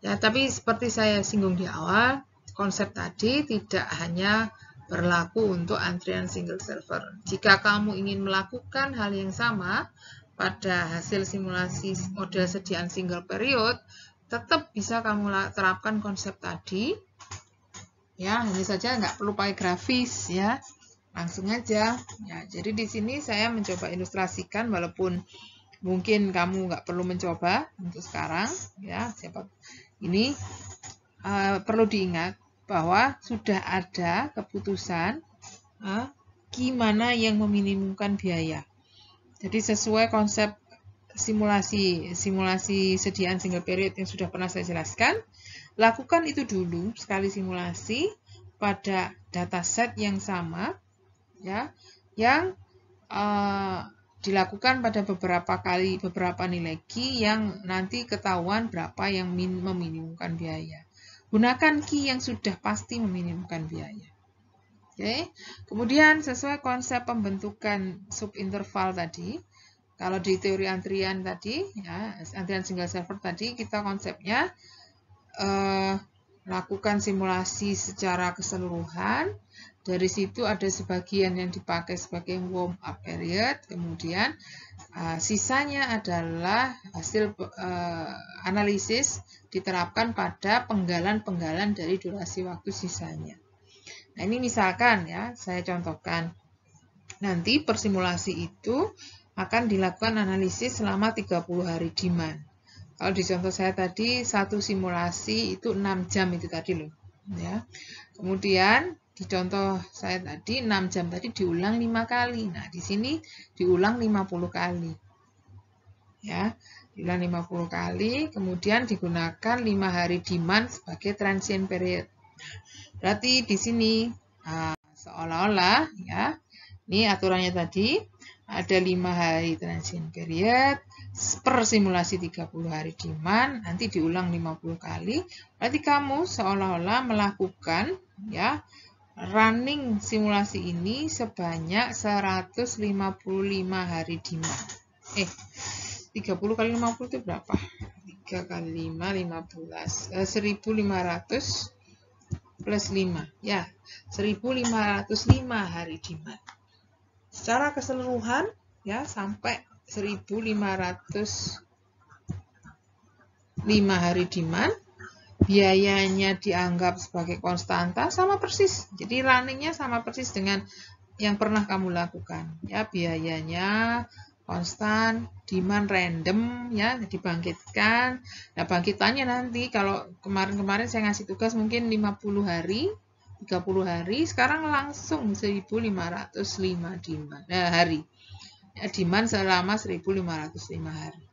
Ya, tapi seperti saya singgung di awal, konsep tadi tidak hanya berlaku untuk antrian single server. Jika kamu ingin melakukan hal yang sama pada hasil simulasi model sediaan single period, tetap bisa kamu terapkan konsep tadi. Ya, hanya saja nggak perlu pakai grafis ya. Langsung aja. Ya, jadi di sini saya mencoba ilustrasikan walaupun mungkin kamu nggak perlu mencoba untuk sekarang ya. Ini perlu diingat bahwa sudah ada keputusan gimana yang meminimumkan biaya. Jadi sesuai konsep simulasi sediaan single period yang sudah pernah saya jelaskan, lakukan itu dulu sekali simulasi pada dataset yang sama, ya, yang dilakukan pada beberapa nilai key yang nanti ketahuan berapa yang meminimumkan biaya. Gunakan key yang sudah pasti meminimumkan biaya. Oke. Kemudian sesuai konsep pembentukan subinterval tadi, kalau di teori antrian tadi, ya, antrian single server tadi, kita konsepnya lakukan simulasi secara keseluruhan. Dari situ ada sebagian yang dipakai sebagai warm up period, kemudian sisanya adalah hasil analisis diterapkan pada penggalan-penggalan dari durasi waktu sisanya. Nah, ini misalkan ya, saya contohkan. Nanti per simulasi itu akan dilakukan analisis selama 30 hari demand. Kalau di contoh saya tadi, satu simulasi itu 6 jam itu tadi loh. Ya. Kemudian di contoh saya tadi 6 jam tadi diulang 5 kali. Nah, di sini diulang 50 kali. Ya, diulang 50 kali, kemudian digunakan 5 hari demand sebagai transient period. Berarti di sini seolah-olah ya, ini aturannya tadi ada 5 hari transient period per simulasi 30 hari demand, nanti diulang 50 kali. Berarti kamu seolah-olah melakukan ya running simulasi ini sebanyak 155 hari demand. 30 kali 50 itu berapa? 3 kali 5, 15. 1500 plus 5. Ya, 1505 hari demand. secara keseluruhan ya sampai 1.505 hari demand. Biayanya dianggap sebagai konstanta sama persis. Jadi runningnya sama persis dengan yang pernah kamu lakukan. Ya, biayanya konstan, demand random ya dibangkitkan. Nah, bangkitannya nanti kalau kemarin-kemarin saya ngasih tugas mungkin 50 hari, 30 hari, sekarang langsung 1.505 demand hari. Ya, demand selama 1.505 hari.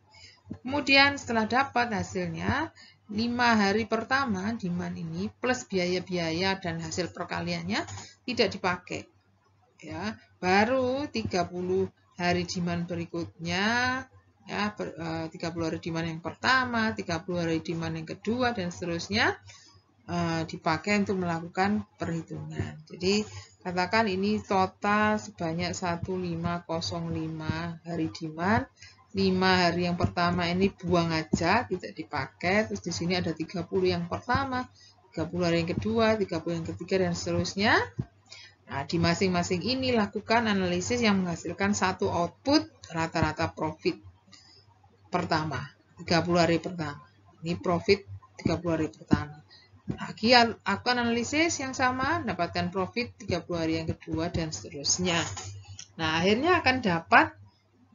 Kemudian setelah dapat hasilnya 5 hari pertama demand ini plus biaya-biaya dan hasil perkaliannya tidak dipakai. Ya, baru 30 hari demand berikutnya ya 30 hari demand yang pertama, 30 hari demand yang kedua dan seterusnya dipakai untuk melakukan perhitungan. Jadi katakan ini total sebanyak 1.505 hari demand. 5 hari yang pertama ini buang aja, tidak dipakai. Terus di sini ada 30 yang pertama, 30 hari yang kedua, 30 yang ketiga, dan seterusnya. Nah, di masing-masing ini lakukan analisis yang menghasilkan satu output rata-rata profit pertama, 30 hari pertama. Ini profit 30 hari pertama. Lagi lakukan analisis yang sama, dapatkan profit 30 hari yang kedua, dan seterusnya. Nah, akhirnya akan dapat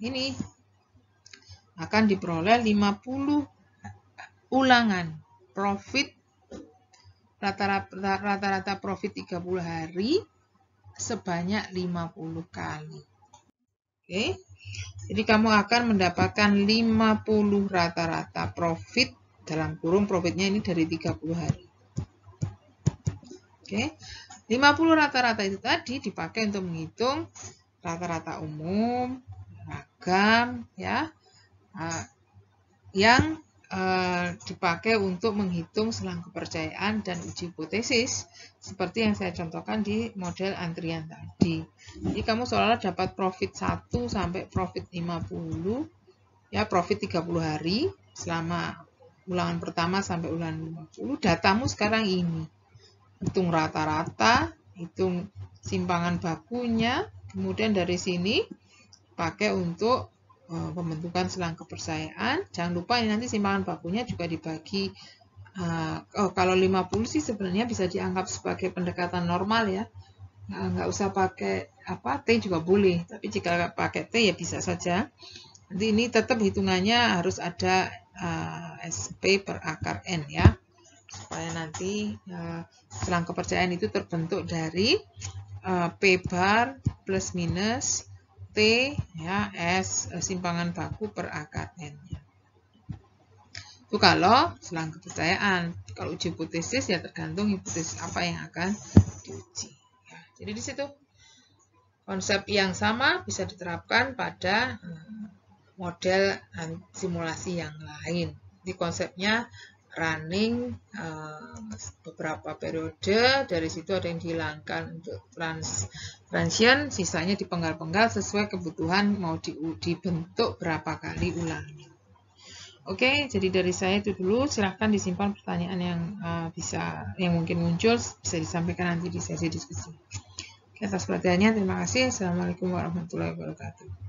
ini. Akan diperoleh 50 ulangan profit rata-rata profit 30 hari sebanyak 50 kali. Oke. Jadi kamu akan mendapatkan 50 rata-rata profit dalam kurung profitnya ini dari 30 hari. Oke. 50 rata-rata itu tadi dipakai untuk menghitung rata-rata umum, ragam ya. Yang dipakai untuk menghitung selang kepercayaan dan uji hipotesis seperti yang saya contohkan di model antrian tadi. Jadi kamu seolah-olah dapat profit 1 sampai profit 50 ya, profit 30 hari selama ulangan pertama sampai ulangan 50. Datamu sekarang ini. Hitung rata-rata, hitung simpangan bakunya, kemudian dari sini pakai untuk pembentukan selang kepercayaan. Jangan lupa ini nanti simpangan bakunya juga dibagi. Kalau 50 sih sebenarnya bisa dianggap sebagai pendekatan normal ya. Nggak usah pakai T juga boleh. Tapi jika pakai T ya bisa saja. Nanti ini tetap hitungannya harus ada SP per akar N ya. Supaya nanti selang kepercayaan itu terbentuk dari P bar plus minus T ya S simpangan baku per akar N-nya. Itu kalau selang kepercayaan. Kalau uji hipotesis ya tergantung hipotesis apa yang akan diuji. Ya, jadi di situ konsep yang sama bisa diterapkan pada model simulasi yang lain. Di konsepnya running beberapa periode, dari situ ada yang dihilangkan untuk transient, sisanya dipenggal-penggal sesuai kebutuhan mau dibentuk berapa kali ulangnya. Oke, jadi dari saya itu dulu. Silahkan disimpan pertanyaan yang mungkin muncul, bisa disampaikan nanti di sesi diskusi. Oke, atas perhatiannya terima kasih. Assalamualaikum warahmatullahi wabarakatuh.